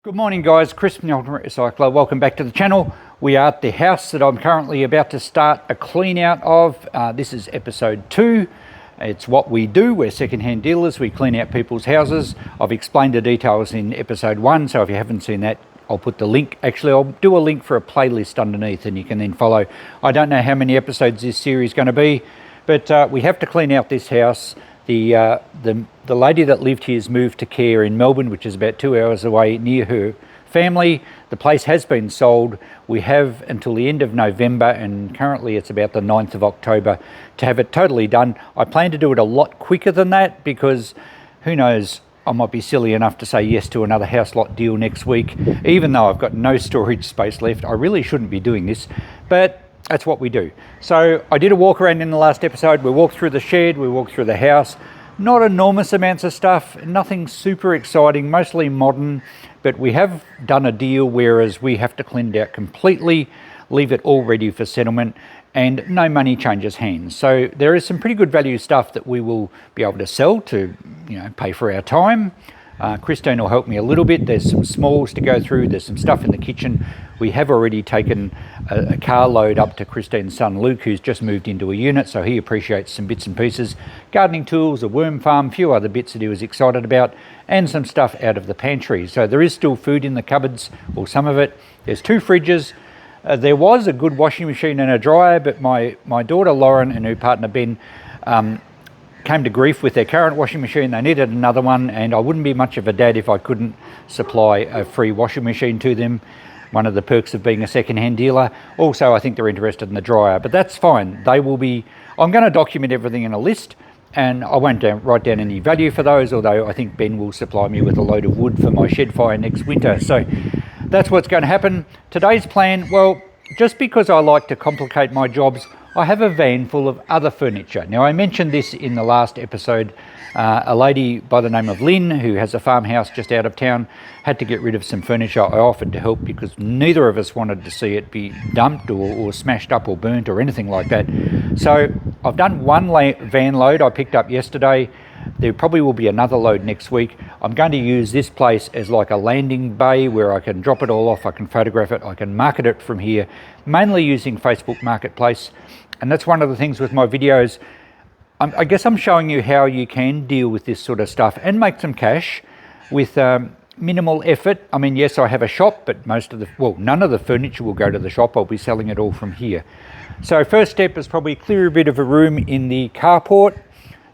Good morning guys, Chris from the Ultimate Recycler. Welcome back to the channel. We are at the house that I'm currently about to start a clean out of. This is episode 2. It's what we do. We're second-hand dealers. We clean out people's houses. I've explained the details in episode 1, so if you haven't seen that, I'll put the link. Actually, I'll do a link for a playlist underneath and you can then follow. I don't know how many episodes this series is going to be, but we have to clean out this house. The lady that lived here has moved to care in Melbourne, which is about 2 hours away, near her family. The place has been sold. We have until the end of November, and currently it's about the 9th of October to have it totally done. I plan to do it a lot quicker than that because who knows, I might be silly enough to say yes to another house lot deal next week. Even though I've got no storage space left, I really shouldn't be doing this, but that's what we do. So I did a walk around in the last episode. We walked through the shed, we walked through the house. Not enormous amounts of stuff, nothing super exciting, mostly modern, but we have done a deal whereas we have to clean it out completely, leave it all ready for settlement, and no money changes hands. So there is some pretty good value stuff that we will be able to sell to, pay for our time. Christine will help me a little bit. There's some smalls to go through. There's some stuff in the kitchen. We have already taken a car load up to Christine's son Luke, who's just moved into a unit, so he appreciates some bits and pieces. Gardening tools, a worm farm, a few other bits that he was excited about, and some stuff out of the pantry. So there is still food in the cupboards, or some of it. There's 2 fridges. There was a good washing machine and a dryer, but my daughter Lauren and her partner Ben came to grief with their current washing machine. They needed another one, and I wouldn't be much of a dad if I couldn't supply a free washing machine to them. One of the perks of being a second-hand dealer. Also, I think they're interested in the dryer, but that's fine. They will be. I'm going to document everything in a list, and I won't write down any value for those, although I think Ben will supply me with a load of wood for my shed fire next winter. So that's what's going to happen. Today's plan, well, just because I like to complicate my jobs, I have a van full of other furniture. Now, I mentioned this in the last episode. A lady by the name of Lynn, who has a farmhouse just out of town, had to get rid of some furniture. I offered to help because neither of us wanted to see it be dumped or smashed up or burnt or anything like that. So I've done one van load I picked up yesterday. There probably will be another load next week. I'm going to use this place as like a landing bay where I can drop it all off, I can photograph it, I can market it from here, mainly using Facebook Marketplace. And that's one of the things with my videos. I guess I'm showing you how you can deal with this sort of stuff and make some cash with minimal effort. I mean, yes, I have a shop, but none of the furniture will go to the shop. I'll be selling it all from here. So first step is probably clear a bit of a room in the carport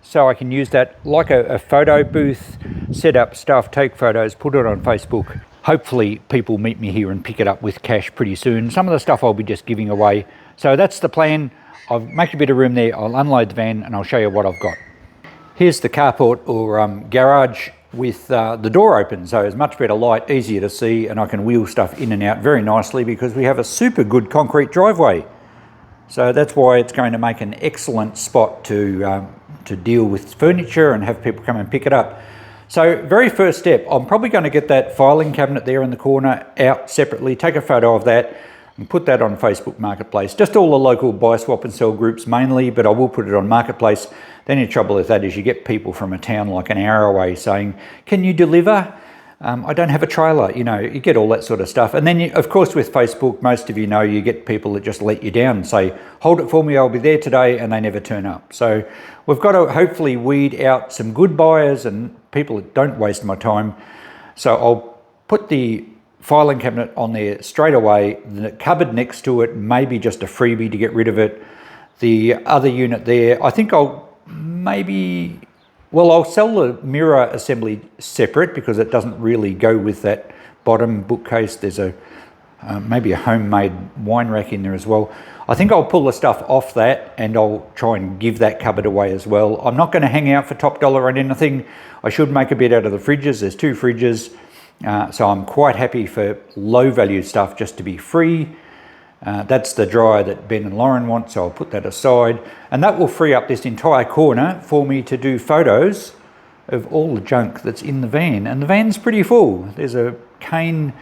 so I can use that like a photo booth, set up stuff, take photos, put it on Facebook. Hopefully people meet me here and pick it up with cash pretty soon. Some of the stuff I'll be just giving away. So that's the plan. I'll make a bit of room there, I'll unload the van and I'll show you what I've got. Here's the carport or garage with the door open, so it's much better light, easier to see, and I can wheel stuff in and out very nicely because we have a super good concrete driveway. So that's why it's going to make an excellent spot to deal with furniture and have people come and pick it up. So very first step, I'm probably going to get that filing cabinet there in the corner out separately, take a photo of that, and put that on Facebook Marketplace. Just all the local buy, swap and sell groups mainly, but I will put it on Marketplace. The only trouble with that is you get people from a town like an hour away saying, can you deliver? I don't have a trailer, you get all that sort of stuff. And then, of course, with Facebook, most of you get people that just let you down and say, hold it for me, I'll be there today, and they never turn up. So we've got to hopefully weed out some good buyers and people that don't waste my time. So I'll put the filing cabinet on there straight away, the cupboard next to it, maybe just a freebie to get rid of it. The other unit there, I think I'll sell the mirror assembly separate because it doesn't really go with that bottom bookcase. There's maybe a homemade wine rack in there as well. I think I'll pull the stuff off that and I'll try and give that cupboard away as well. I'm not going to hang out for top dollar on anything. I should make a bit out of the fridges. There's 2 fridges. So I'm quite happy for low value stuff just to be free. That's the dryer that Ben and Lauren want, so I'll put that aside. And that will free up this entire corner for me to do photos of all the junk that's in the van. And the van's pretty full. There's a cane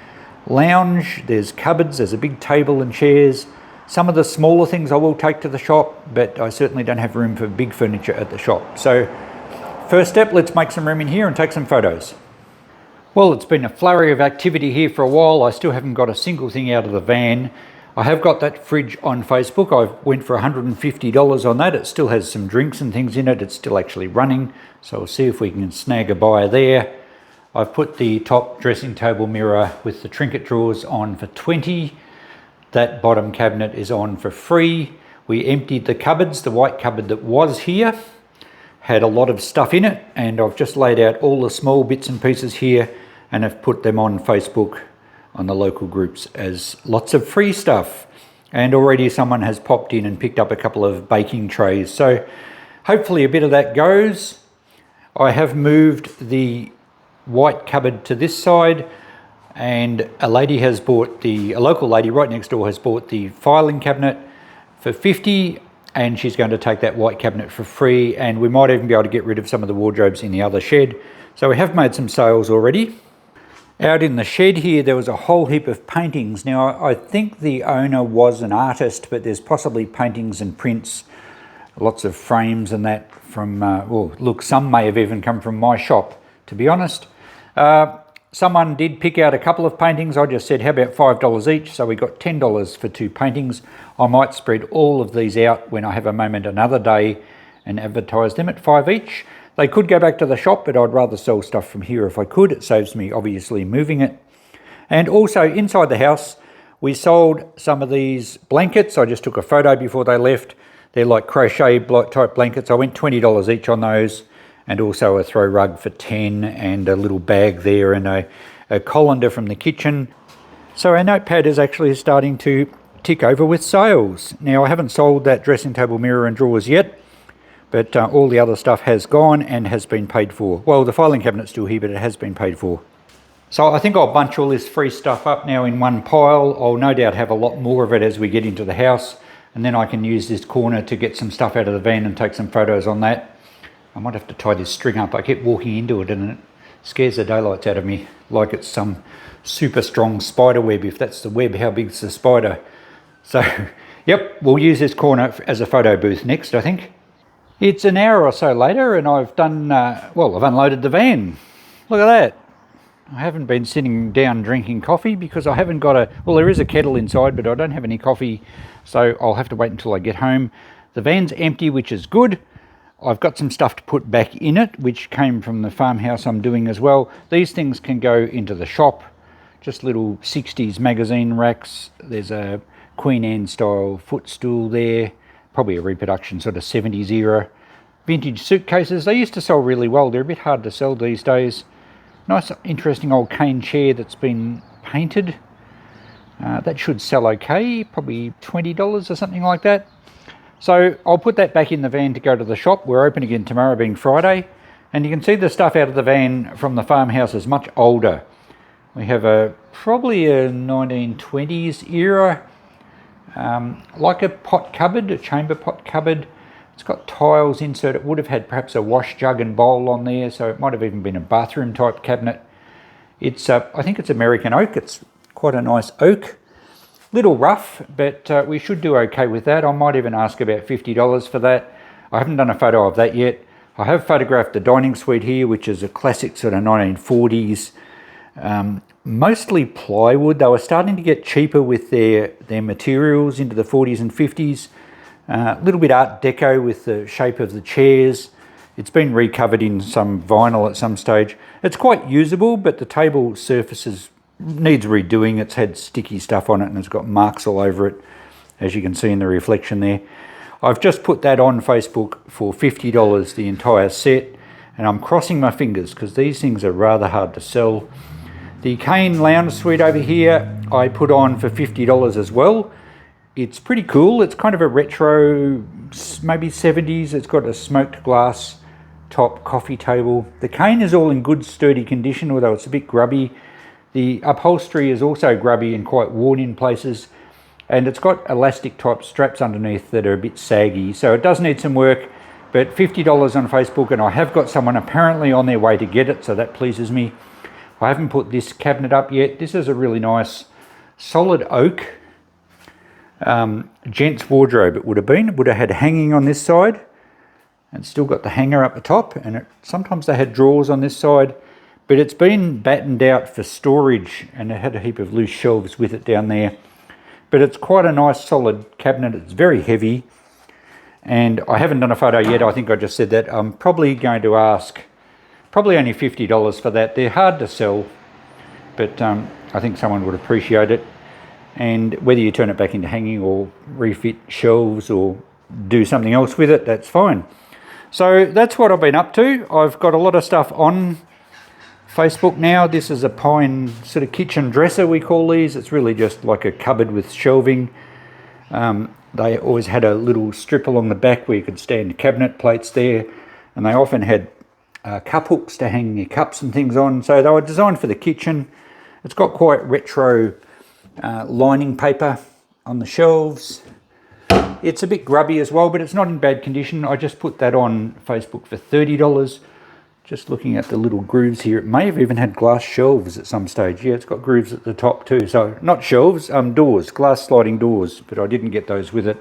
lounge, there's cupboards, there's a big table and chairs. Some of the smaller things I will take to the shop, but I certainly don't have room for big furniture at the shop. So first step, let's make some room in here and take some photos. Well, it's been a flurry of activity here for a while. I still haven't got a single thing out of the van. I have got that fridge on Facebook. I went for $150 on that. It still has some drinks and things in it. It's still actually running. So we'll see if we can snag a buyer there. I've put the top dressing table mirror with the trinket drawers on for $20. That bottom cabinet is on for free. We emptied the cupboards. The white cupboard that was here had a lot of stuff in it, and I've just laid out all the small bits and pieces here and have put them on Facebook on the local groups as lots of free stuff. And already someone has popped in and picked up a couple of baking trays. So hopefully a bit of that goes. I have moved the white cupboard to this side, and a local lady right next door has bought the filing cabinet for $50, and she's going to take that white cabinet for free, and we might even be able to get rid of some of the wardrobes in the other shed. So we have made some sales already. Out in the shed here, there was a whole heap of paintings. Now, I think the owner was an artist, but there's possibly paintings and prints, lots of frames and that from, well, look, some may have even come from my shop, to be honest. Someone did pick out a couple of paintings. I just said, how about $5 each? So we got $10 for 2 paintings. I might spread all of these out when I have a moment another day and advertise them at $5 each. They could go back to the shop, but I'd rather sell stuff from here if I could. It saves me obviously moving it. And also inside the house, we sold some of these blankets. I just took a photo before they left. They're like crochet type blankets. I went $20 each on those, and also a throw rug for $10, and a little bag there, and a colander from the kitchen. So our notepad is actually starting to tick over with sales. Now, I haven't sold that dressing table mirror and drawers yet, but all the other stuff has gone and has been paid for. Well, the filing cabinet's still here, but it has been paid for. So I think I'll bunch all this free stuff up now in one pile. I'll no doubt have a lot more of it as we get into the house, and then I can use this corner to get some stuff out of the van and take some photos on that. I might have to tie this string up. I kept walking into it and it scares the daylights out of me, like it's some super strong spider web. If that's the web, how big's the spider? So, yep, we'll use this corner as a photo booth next, I think. It's an hour or so later and I've done, well, I've unloaded the van. Look at that. I haven't been sitting down drinking coffee because I haven't got well, there is a kettle inside, but I don't have any coffee, so I'll have to wait until I get home. The van's empty, which is good. I've got some stuff to put back in it, which came from the farmhouse I'm doing as well. These things can go into the shop, just little 60s magazine racks. There's a Queen Anne style footstool there, probably a reproduction, sort of 70s era. Vintage suitcases, they used to sell really well. They're a bit hard to sell these days. Nice, interesting old cane chair that's been painted. That should sell okay, probably $20 or something like that. So I'll put that back in the van to go to the shop. We're open again tomorrow, being Friday. And you can see the stuff out of the van from the farmhouse is much older. We have probably a 1920s era, like a pot cupboard, a chamber pot cupboard. It's got tiles insert. It would have had perhaps a wash jug and bowl on there, so it might have even been a bathroom type cabinet. It's, I think it's American oak. It's quite a nice oak. Little rough, but we should do okay with that. I might even ask about $50 for that. I haven't done a photo of that yet. I have photographed the dining suite here, which is a classic sort of 1940s, mostly plywood. They were starting to get cheaper with their materials into the 40s and 50s. A little bit Art Deco with the shape of the chairs. It's been recovered in some vinyl at some stage. It's quite usable, but the table surfaces needs redoing. It's had sticky stuff on it and it's got marks all over it, as you can see in the reflection there. I've just put that on Facebook for $50, the entire set, and I'm crossing my fingers because these things are rather hard to sell. The cane lounge suite over here I put on for $50 as well. It's pretty cool. It's kind of a retro, maybe 70s. It's got a smoked glass top coffee table. The cane is all in good sturdy condition, although it's a bit grubby. The upholstery is also grubby and quite worn in places, and it's got elastic type straps underneath that are a bit saggy, so it does need some work, but $50 on Facebook, and I have got someone apparently on their way to get it, so that pleases me. I haven't put this cabinet up yet. This is a really nice solid oak gents wardrobe. It would have had hanging on this side, and still got the hanger up the top, and sometimes they had drawers on this side. but it's been battened out for storage, and it had a heap of loose shelves with it down there. But it's quite a nice solid cabinet. It's very heavy, and I haven't done a photo yet. I think I just said that. I'm probably going to ask probably only $50 for that. They're hard to sell, but I think someone would appreciate it. And whether you turn it back into hanging or refit shelves or do something else with it, that's fine. So that's what I've been up to. I've got a lot of stuff on Facebook now. This is a pine sort of kitchen dresser, we call these. It's really just like a cupboard with shelving. They always had a little strip along the back where you could stand cabinet plates there, and they often had cup hooks to hang your cups and things on. So they were designed for the kitchen. It's got quite retro lining paper on the shelves. It's a bit grubby as well, but it's not in bad condition. I just put that on Facebook for $30. Just looking at the little grooves here, it may have even had glass shelves at some stage. Yeah, it's got grooves at the top too. So not shelves, doors, glass sliding doors, but I didn't get those with it.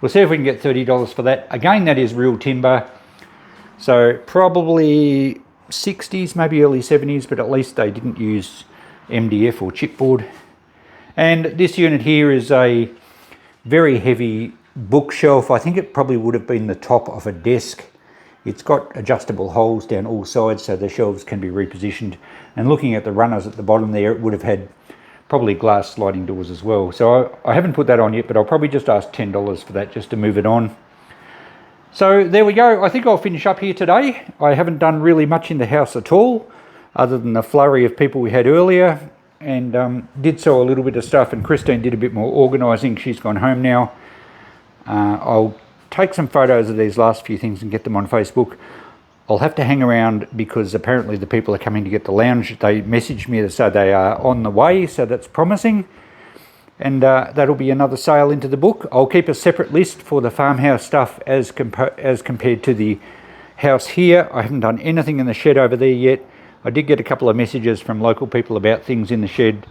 We'll see if we can get $30 for that. Again, that is real timber. So probably 60s, maybe early 70s, but at least they didn't use MDF or chipboard. And this unit here is a very heavy bookshelf. I think it probably would have been the top of a desk. It's got adjustable holes down all sides so the shelves can be repositioned. And looking at the runners at the bottom there, it would have had probably glass sliding doors as well. So I haven't put that on yet, but I'll probably just ask $10 for that just to move it on. So there we go. I think I'll finish up here today. I haven't done really much in the house at all, other than the flurry of people we had earlier, and did sell a little bit of stuff, and Christine did a bit more organising. She's gone home now. I'll take some photos of these last few things and get them on Facebook. I'll have to hang around because apparently the people are coming to get the lounge. They messaged me to say they are on the way, so that's promising. And that'll be another sale into the book. I'll keep a separate list for the farmhouse stuff as compared to the house here. I haven't done anything in the shed over there yet. I did get a couple of messages from local people about things in the shed,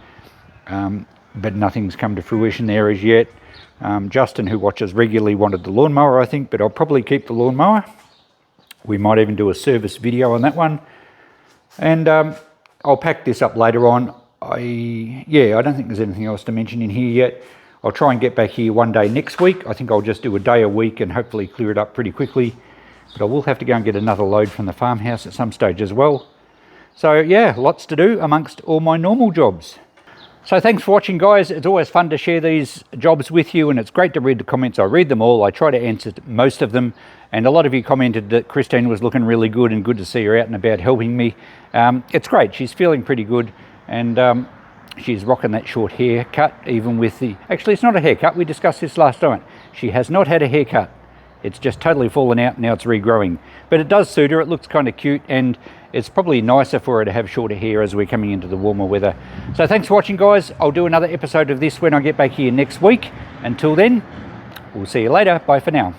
but nothing's come to fruition there as yet. Justin, who watches regularly, wanted the lawnmower, I think, but I'll probably keep the lawnmower. We might even do a service video on that one. And I'll pack this up later on. I don't think there's anything else to mention in here yet. I'll try and get back here one day next week. I think I'll just do a day a week and hopefully clear it up pretty quickly. But I will have to go and get another load from the farmhouse at some stage as well. So yeah, lots to do amongst all my normal jobs. So thanks for watching, guys. It's always fun to share these jobs with you, and it's great to read the comments. I read them all. I try to answer most of them, and a lot of you commented that Christine was looking really good and good to see her out and about helping me. It's great. She's feeling pretty good, and she's rocking that short haircut, even with the... Actually, it's not a haircut. We discussed this last night. She has not had a haircut. It's just totally fallen out, now it's regrowing. But it does suit her. It looks kind of cute, and it's probably nicer for her to have shorter hair as we're coming into the warmer weather. So thanks for watching, guys. I'll do another episode of this when I get back here next week. Until then, we'll see you later. Bye for now.